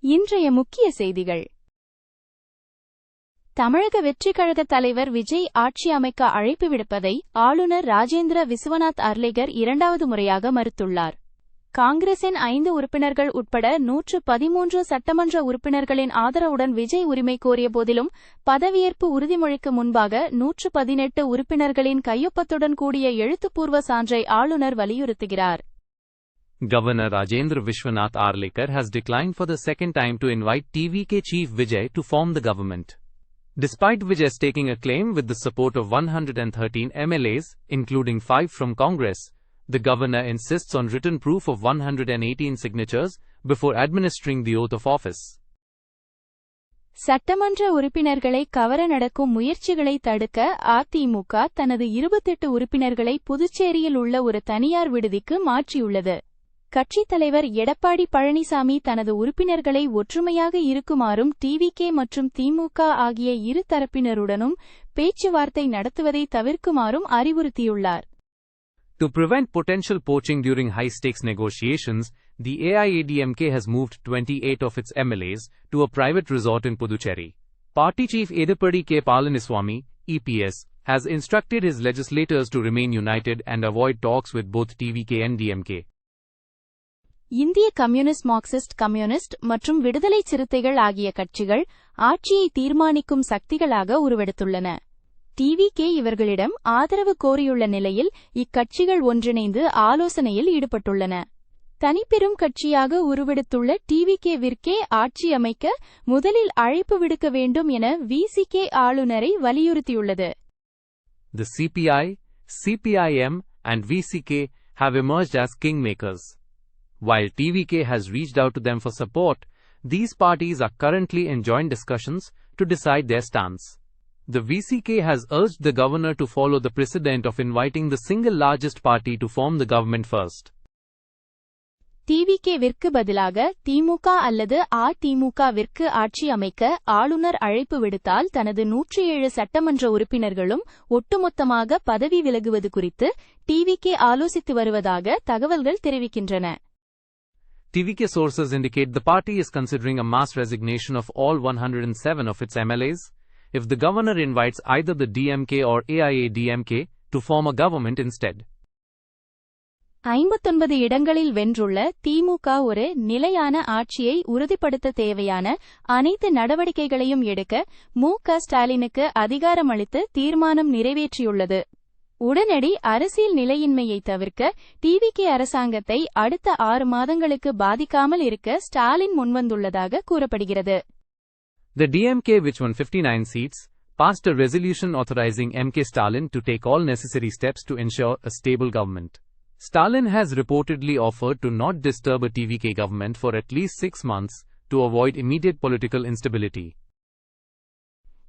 இன்றைய முக்கிய செய்திகள். தமிழக வெற்றிக் கழக தலைவர் விஜய் ஆட்சி அமைக்க அழைப்பு விடுப்பதை ஆளுநர் ராஜேந்திர விஸ்வநாத் அர்லேகர் இரண்டாவது முறையாக மறுத்துள்ளார். காங்கிரசின் 5 உறுப்பினர்கள் உட்பட 113 சட்டமன்ற உறுப்பினர்களின் ஆதரவுடன் விஜய் உரிமை கோரிய போதிலும் பதவியேற்பு உறுதிமொழிக்கு முன்பாக 118 உறுப்பினர்களின் கையொப்பத்துடன் கூடிய எழுத்துப்பூர்வ சான்றை ஆளுநர் வலியுறுத்துகிறார். Governor Rajendra Vishwanath Arlekar has declined for the second time to invite TVK chief Vijay to form the government. Despite Vijay staking a claim with the support of 113 MLAs, including 5 from Congress, the governor insists on written proof of 118 signatures before administering the oath of office. சட்டமன்ற உறுப்பினர்களை கவர நடக்கும் முயற்சிகளை தடுக்க அதிமுக தனது 28 உறுப்பினர்களை புதுச்சேரியில் உள்ள ஒரு தனியார் விடுதிக்கு மாற்றியுள்ளது. கட்சித் தலைவர் எடப்பாடி பழனிசாமி தனது உறுப்பினர்களை ஒற்றுமையாக இருக்குமாறும் டிவிகே மற்றும் திமுக ஆகிய இரு தரப்பினருடனும் பேச்சுவார்த்தை நடத்துவதை தவிர்க்குமாறும் அறிவுறுத்தியுள்ளார். To prevent potential poaching during high-stakes negotiations, the AIADMK has moved 28 of its MLAs to a private resort in Puducherry. Party chief Edappadi K. Palaniswamy, EPS, has instructed his legislators to remain united and avoid talks with both TVK and DMK. இந்திய communist, Marxist communist மற்றும் விடுதலை சிறுத்தைகள் ஆகிய கட்சிகள் ஆட்சியை தீர்மானிக்கும் சக்திகளாக உருவெடுத்துள்ளன. TVK இவர்களிடம் ஆதரவு கோரியுள்ள நிலையில் இக்கட்சிகள் ஒன்றிணைந்து ஆலோசனையில் ஈடுபட்டுள்ளன. தனிப்பெரும் கட்சியாக உருவெடுத்துள்ள டிவிகேவிற்கே ஆட்சி அமைக்க முதலில் அழைப்பு விடுக்க வேண்டும் என விசிகே ஆளுநரை வலியுறுத்தியுள்ளது. The CPI, CPIM and VCK have emerged as kingmakers. While TVK has reached out to them for support, these parties are currently in joint discussions to decide their stance. The VCK has urged the governor to follow the precedent of inviting the single largest party to form the government first. டிவிகேவிற்கு பதிலாக திமுக அல்லது அதிமுகவிற்கு ஆட்சி அமைக்க ஆளுநர் அழைப்பு விடுத்தால் தனது 107 சட்டமன்ற உறுப்பினர்களும் ஒட்டுமொத்தமாக பதவி விலகுவது குறித்து டிவிகே ஆலோசித்து வருவதாக தகவல்கள் தெரிவிக்கின்றன. TVK sources indicate the party is considering a mass resignation of all 107 of its MLAs if the governor invites either the DMK or AIADMK to form a government instead. 59 இடங்களில் வென்றுள்ள திமுக ஒரு நிலையான ஆட்சியை உறுதிப்படுத்த தேவையான அனைத்து நடவடிக்கைகளையும் எடுக்க மு.க. ஸ்டாலினுக்கு அதிகாரமளித்து தீர்மானம் நிறைவேற்றியுள்ளது. உடனடி அரசியல் நிலையின்மையை தவிர்க்க டிவிகே அரசாங்கத்தை அடுத்த 6 மாதங்களுக்கு பாதிக்காமல் இருக்க ஸ்டாலின் முன்வந்துள்ளதாக கூறப்படுகிறது. The DMK, which won 59 seats, passed a resolution authorizing M.K. Stalin to take all necessary steps to ensure a stable government. Stalin has reportedly offered to not disturb a TVK government for at least 6 months to avoid immediate political instability.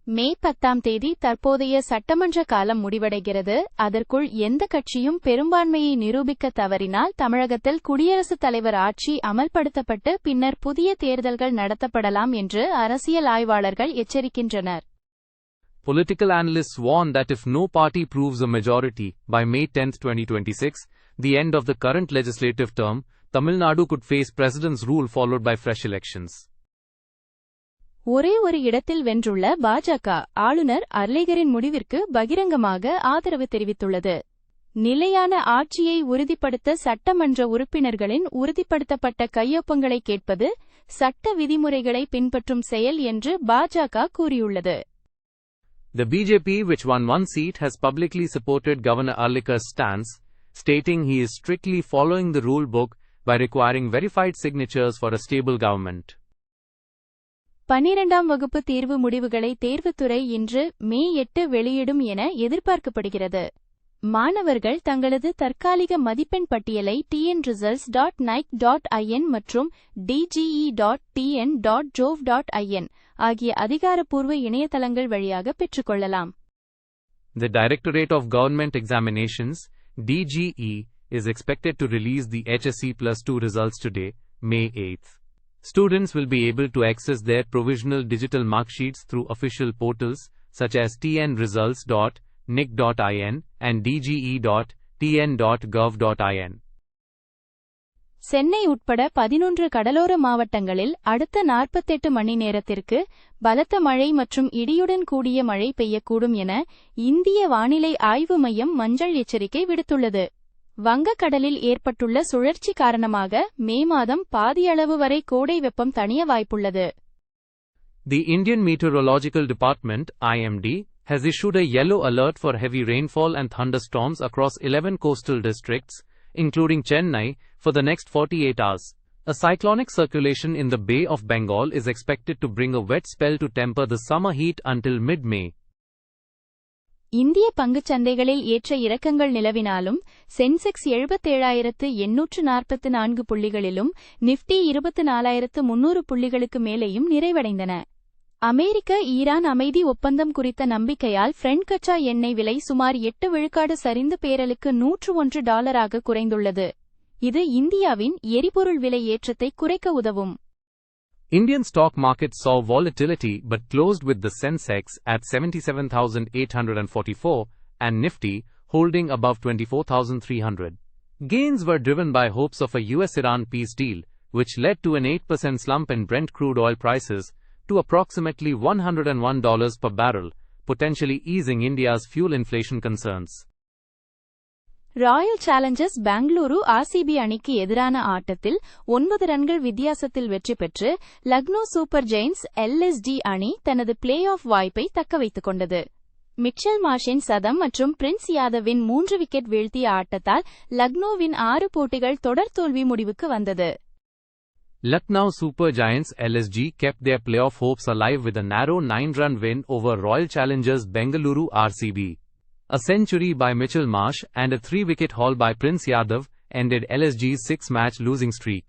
மே 10 தற்போதைய சட்டமன்ற காலம் முடிவடைகிறது. அதற்குள் எந்த கட்சியும் பெரும்பான்மையை நிரூபிக்க தவறினால் தமிழகத்தில் குடியரசுத் தலைவர் ஆட்சி அமல்படுத்தப்பட்டு பின்னர் புதிய தேர்தல்கள் நடத்தப்படலாம் என்று அரசியல் ஆய்வாளர்கள் எச்சரிக்கின்றனர். Political analysts warn that if no party proves a majority by May 10, 2026, the end of the current legislative term, Tamil Nadu could face president's rule followed by fresh elections. ஒரே ஒரு இடத்தில் வென்றுள்ள பாஜக ஆளுநர் அர்லேகரின் முடிவிற்கு பகிரங்கமாக ஆதரவு தெரிவித்துள்ளது. நிலையான ஆட்சியை உறுதிப்படுத்த சட்டமன்ற உறுப்பினர்களின் உறுதிப்படுத்தப்பட்ட கையொப்பங்களை கேட்பது சட்ட விதிமுறைகளை பின்பற்றும் செயல் என்று பாஜக கூறியுள்ளது. The BJP, which won 1 seat, has publicly supported Governor Arlekar's stance, stating he is strictly following the rule book by requiring verified signatures for a stable government. 12ஆம் வகுப்பு தேர்வு முடிவுகளை தேர்வுத்துறை இன்று மே 8 வெளியிடும் என எதிர்பார்க்கப்படுகிறது. மாணவர்கள் தங்களது தற்காலிக மதிப்பெண் பட்டியலை tnresults.nic.in மற்றும் dge.tn.gov.in ஆகிய அதிகாரப்பூர்வ இணையதளங்கள் வழியாக பெற்றுக்கொள்ளலாம். The Directorate of Government Examinations, DGE, is expected to release the HSC Plus 2 results today, May 8. Students will be able to access their provisional digital mark sheets through official portals such as tnresults.nic.in and dge.tn.gov.in. Chennai உட்பட 11 கடலோர மாவட்டங்களில் அடுத்த 48 மணி நேரத்திற்கு பலத்த மழை மற்றும் இடியுடன் கூடிய மழை பெய்யக்கூடும் என இந்திய வானிலை ஆய்வு மையம் மஞ்சள் எச்சரிக்கை விடுத்துள்ளது. வங்கக்கடலில் ஏற்பட்டுள்ள சுழற்சி காரணமாக மே மாதம் பாதியளவு வரை கோடை வெப்பம் தணிய வாய்ப்புள்ளது. The Indian Meteorological Department, IMD, has issued a yellow alert for heavy rainfall and thunderstorms across 11 coastal districts, including Chennai, for the next 48 hours. A cyclonic circulation in the Bay of Bengal is expected to bring a wet spell to temper the summer heat until mid-May. இந்திய பங்குச் சந்தைகளில் ஏற்ற இறக்கங்கள் நிலவினாலும் Sensex 77,844 புள்ளிகளிலும் Nifty 24,300 புள்ளிகளுக்கு மேலேயும் நிறைவடைந்தன. அமெரிக்க Iran அமைதி ஒப்பந்தம் குறித்த நம்பிக்கையால் பிரெண்ட் கச்சா எண்ணெய் விலை சுமார் 8 விழுக்காடு சரிந்து பேரலுக்கு $101 குறைந்துள்ளது. இது இந்தியாவின் எரிபொருள் விலை ஏற்றத்தை குறைக்க உதவும். Indian stock markets saw volatility but closed with the Sensex at 77,844 and Nifty holding above 24,300. Gains were driven by hopes of a US-Iran peace deal, which led to an 8% slump in Brent crude oil prices to approximately $101 per barrel, potentially easing India's fuel inflation concerns. Royal Challengers Bengaluru RCB அணிக்கு எதிரான ஆட்டத்தில் 9 ரன்கள் வித்தியாசத்தில் வெற்றி பெற்று Lucknow super Giants LSD அணி தனது play off வாய்ப்பை தக்கவைத்துக் கொண்டது. மிச்சல் மார்ஷின் சதம் மற்றும் பிரின்ஸ் யாதவின் 3 விக்கெட் வீழ்த்திய ஆட்டத்தால் லக்னோவின் 6 போட்டிகள் தொடர் தோல்வி முடிவுக்கு வந்தது. Lucknow Super Giants LSG kept their playoff hopes alive with a narrow 9-run win over Royal Challengers Bengaluru RCB. A century by Mitchell Marsh and a 3-wicket haul by Prince Yadav ended LSG's 6-match losing streak.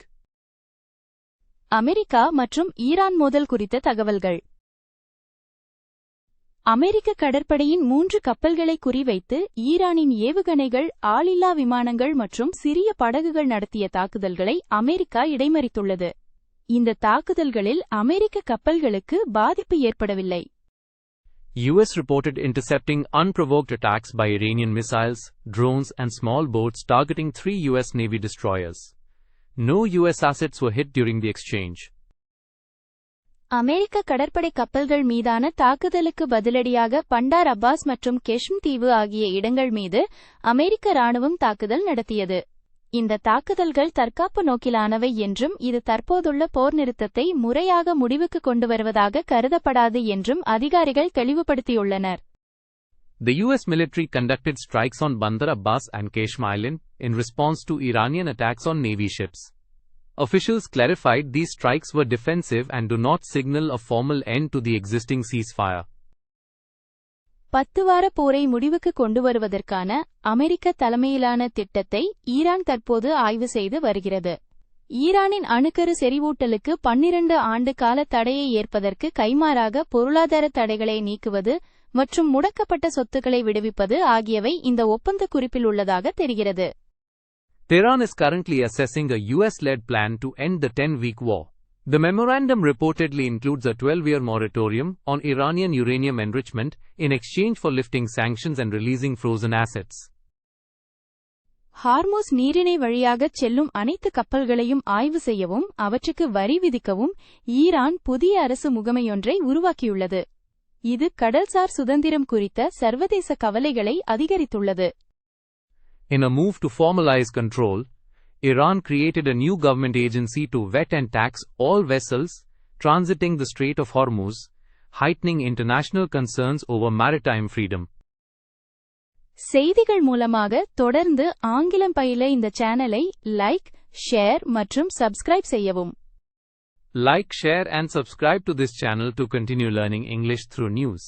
America மற்றும் Iran மோதல் குறித்த தகவல்கள். அமெரிக்க கடற்படையின் 3 கப்பல்களை குறிவைத்து ஈரானின் ஏவுகணைகள், ஆளில்லா விமானங்கள் மற்றும் சிறிய படகுகள் நடத்திய தாக்குதல்களை அமெரிக்கா இடைமறித்துள்ளது. இந்த தாக்குதல்களில் அமெரிக்க கப்பல்களுக்கு பாதிப்பு ஏற்படவில்லை. US reported intercepting unprovoked attacks by Iranian missiles, drones and small boats targeting 3 US Navy destroyers. No US assets were hit during the exchange. அமெரிக்க கடற்படை கப்பல்கள் மீதான தாக்குதலுக்கு பதிலடியாக பண்டார் அப்பாஸ் மற்றும் கெஷ்ம் தீவு ஆகிய இடங்கள் மீது அமெரிக்க ராணுவம் தாக்குதல் நடத்தியது. இந்த தாக்குதல்கள் தற்காப்பு நோக்கிலானவை என்றும் இது தற்போதுள்ள போர் நிறுத்தத்தை முறையாக முடிவுக்கு கொண்டு வருவதாக கருதப்படாது என்றும் அதிகாரிகள் தெளிவுபடுத்தியுள்ளனர். The US military conducted strikes on Bandar Abbas and Qeshm Island in response to Iranian attacks on Navy ships. Officials clarified these strikes were defensive and do not signal a formal end to the existing ceasefire. 10 வார போரை முடிவுக்கு கொண்டு வருவதற்கான அமெரிக்க தலைமையிலான திட்டத்தை Iran தற்போது ஆய்வு செய்து வருகிறது. ஈரானின் அணுக்கரு செறிவூட்டலுக்கு 12 ஆண்டு கால தடையை ஏற்பதற்கு கைமாறாக பொருளாதார தடைகளை நீக்குவது மற்றும் முடக்கப்பட்ட சொத்துக்களை விடுவிப்பது ஆகியவை இந்த ஒப்பந்த குறிப்பில் உள்ளதாக தெரிகிறது. Tehran is currently assessing a US-led plan to end the 10-week war. The memorandum reportedly includes a 12-year moratorium on Iranian uranium enrichment in exchange for lifting sanctions and releasing frozen assets. Hormuz நீரிணை வழியாகச் செல்லும் அனைத்து கப்பல்களையும் ஆய்வு செய்யவும் அவற்றுக்கு வரி விதிக்கவும் Iran புதிய அரசு முகமையொன்றை உருவாக்கியுள்ளது. இது கடல்சார் சுதந்திரம் குறித்த சர்வதேச கவலைகளை அதிகரித்துள்ளது. In a move to formalize control, Iran created a new government agency to vet and tax all vessels transiting the Strait of Hormuz, heightening international concerns over maritime freedom. செய்திகள் மூலமாக தொடர்ந்து ஆங்கிலம் பயில இந்த சேனலை லைக், ஷேர் மற்றும் subscribe செய்யவும். Like, share and subscribe to this channel to continue learning English through news.